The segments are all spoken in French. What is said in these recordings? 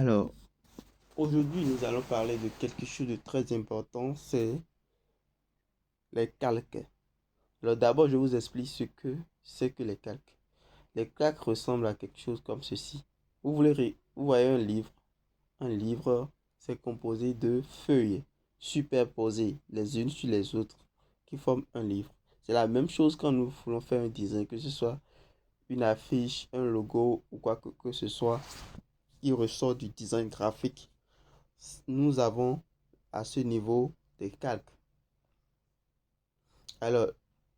Alors, aujourd'hui, nous allons parler de quelque chose de très important, c'est les calques. Alors, d'abord, je vous explique ce que c'est que les calques. Les calques ressemblent à quelque chose comme ceci. Vous voyez un livre. Un livre, c'est composé de feuilles superposées les unes sur les autres qui forment un livre. C'est la même chose quand nous voulons faire un design, que ce soit une affiche, un logo ou quoi que ce soit qui ressort du design graphique. Nous avons à ce niveau des calques. Alors,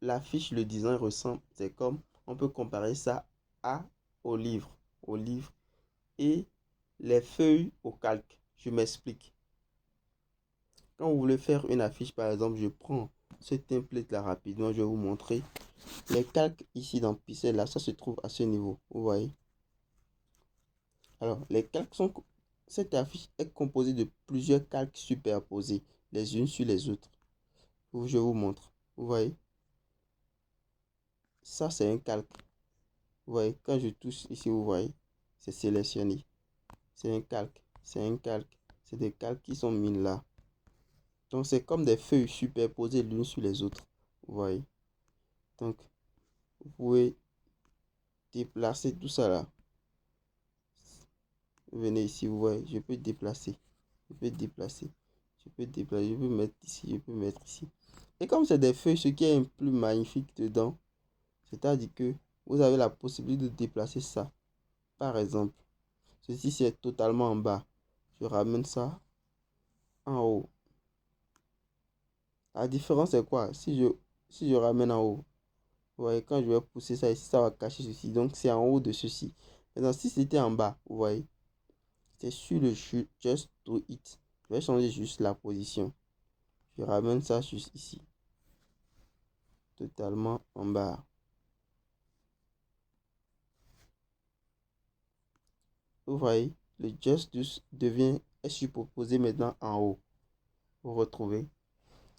l'affiche, le design ressemble, c'est comme, on peut comparer ça à, au livre et les feuilles au calque. Je m'explique. Quand vous voulez faire une affiche, par exemple, je prends ce template là rapidement, je vais vous montrer. Les calques ici dans Pixel là, ça se trouve à ce niveau, vous voyez. Alors, cette affiche est composée de plusieurs calques superposés, les unes sur les autres. Je vous montre, vous voyez. Ça, c'est un calque. Vous voyez, quand je touche ici, vous voyez, c'est sélectionné. C'est un calque. C'est un calque. C'est des calques qui sont mis là. Donc, c'est comme des feuilles superposées l'une sur les autres. Vous voyez. Donc, vous pouvez déplacer tout ça là. Venez ici, vous voyez, je peux déplacer. Je peux déplacer. Je peux déplacer. Je peux mettre ici. Je peux mettre ici. Et comme c'est des feuilles, ce qui est un plus magnifique dedans, c'est-à-dire que vous avez la possibilité de déplacer ça. Par exemple, ceci c'est totalement en bas. Je ramène ça en haut. La différence c'est quoi? Si je ramène en haut, vous voyez, quand je vais pousser ça ici, ça va cacher ceci. Donc c'est en haut de ceci. Maintenant, si c'était en bas, vous voyez, c'est sur le just do it. Je vais changer juste la position. Je ramène ça juste ici. Totalement en bas. Vous voyez, le just do est superposé maintenant en haut. Vous retrouvez.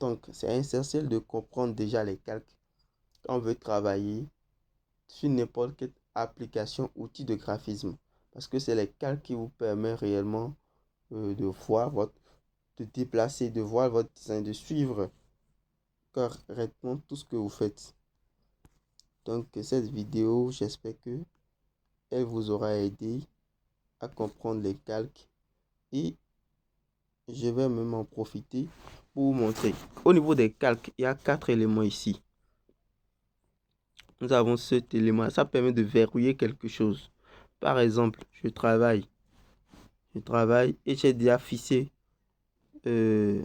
Donc, c'est essentiel de comprendre déjà les calques quand on veut travailler sur n'importe quelle application, outil de graphisme. Parce que c'est les calques qui vous permettent réellement de voir de déplacer, de voir votre design, de suivre correctement tout ce que vous faites. Donc, cette vidéo, j'espère que elle vous aura aidé à comprendre les calques et je vais même en profiter pour vous montrer. Au niveau des calques, il y a 4 éléments ici. Nous avons cet élément, ça permet de verrouiller quelque chose. Par exemple, je travaille et euh,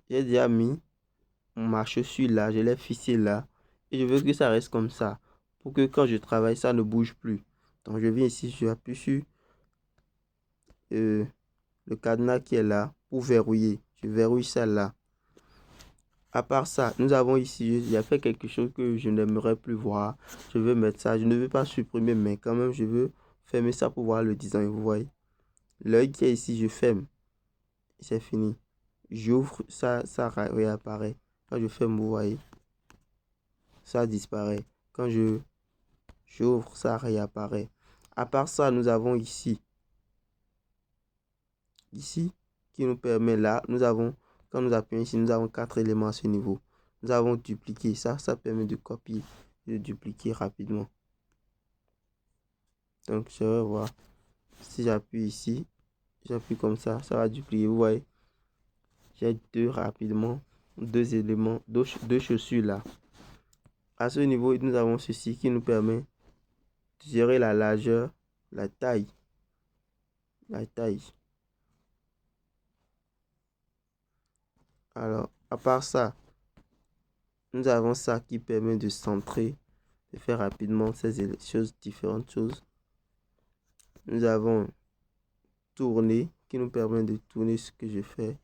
j'ai déjà mis ma chaussure là, je l'ai fixé là et je veux que ça reste comme ça pour que quand je travaille, ça ne bouge plus. Donc je viens ici, je appuie sur euh, le cadenas qui est là pour verrouiller. Je verrouille ça là. À part ça, nous avons ici, il y a fait quelque chose que je n'aimerais plus voir. Je veux mettre ça. Je ne veux pas supprimer, mais quand même, je veux fermer ça pour voir le design. Vous voyez, l'œil qui est ici, je ferme. C'est fini. J'ouvre, ça réapparaît. Quand je ferme, vous voyez, ça disparaît. Quand j'ouvre, ça réapparaît. À part ça, nous avons ici, qui nous permet là, quand nous appuyons ici, nous avons 4 éléments à ce niveau. Nous avons dupliqué ça permet de copier, de dupliquer rapidement. Donc, je vais voir. Si j'appuie ici, j'appuie comme ça va dupliquer. Vous voyez, j'ai deux éléments, deux chaussures là. À ce niveau, nous avons ceci qui nous permet de gérer la largeur, la taille. La taille. Alors, à part ça, nous avons ça qui permet de centrer, de faire rapidement ces choses, différentes choses. Nous avons tourner qui nous permet de tourner ce que je fais,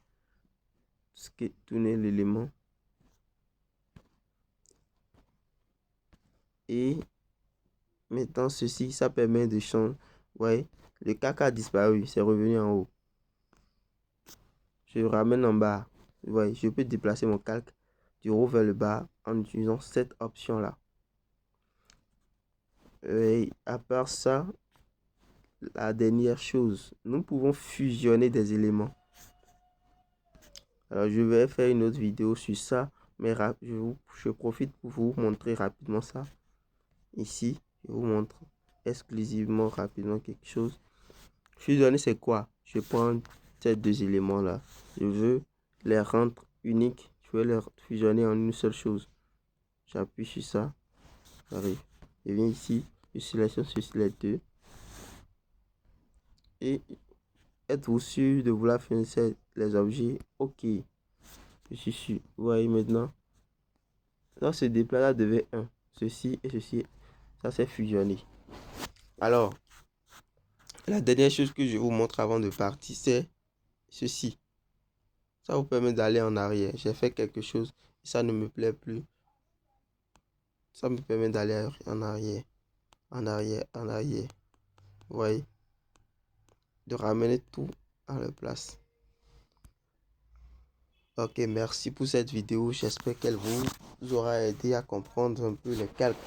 tourner l'élément. Et maintenant, ceci, ça permet de changer. Ouais, le caca a disparu, c'est revenu en haut. Je le ramène en bas. Ouais, je peux déplacer mon calque du haut vers le bas en utilisant cette option-là. Et à part ça, la dernière chose. Nous pouvons fusionner des éléments. Alors, je vais faire une autre vidéo sur ça, mais je profite pour vous montrer rapidement ça. Ici, je vous montre exclusivement rapidement quelque chose. Fusionner, c'est quoi? Je prends ces deux éléments-là. Je veux les rendre uniques. Je veux les fusionner en une seule chose. J'appuie sur ça. J'arrive. Je viens ici. Je sélectionne les deux. Et êtes-vous sûr de vouloir fusionner les objets? Ok. Je suis sûr. Vous voyez maintenant. Dans ce déplat-là devait 1. Ceci et ceci. Ça s'est fusionné. Alors, la dernière chose que je vous montre avant de partir, c'est ceci. Ça vous permet d'aller en arrière. J'ai fait quelque chose et ça ne me plaît plus. Ça me permet d'aller en arrière. En arrière, en arrière. Vous voyez? De ramener tout à la place. Ok, merci pour cette vidéo. J'espère qu'elle vous aura aidé à comprendre un peu les calques.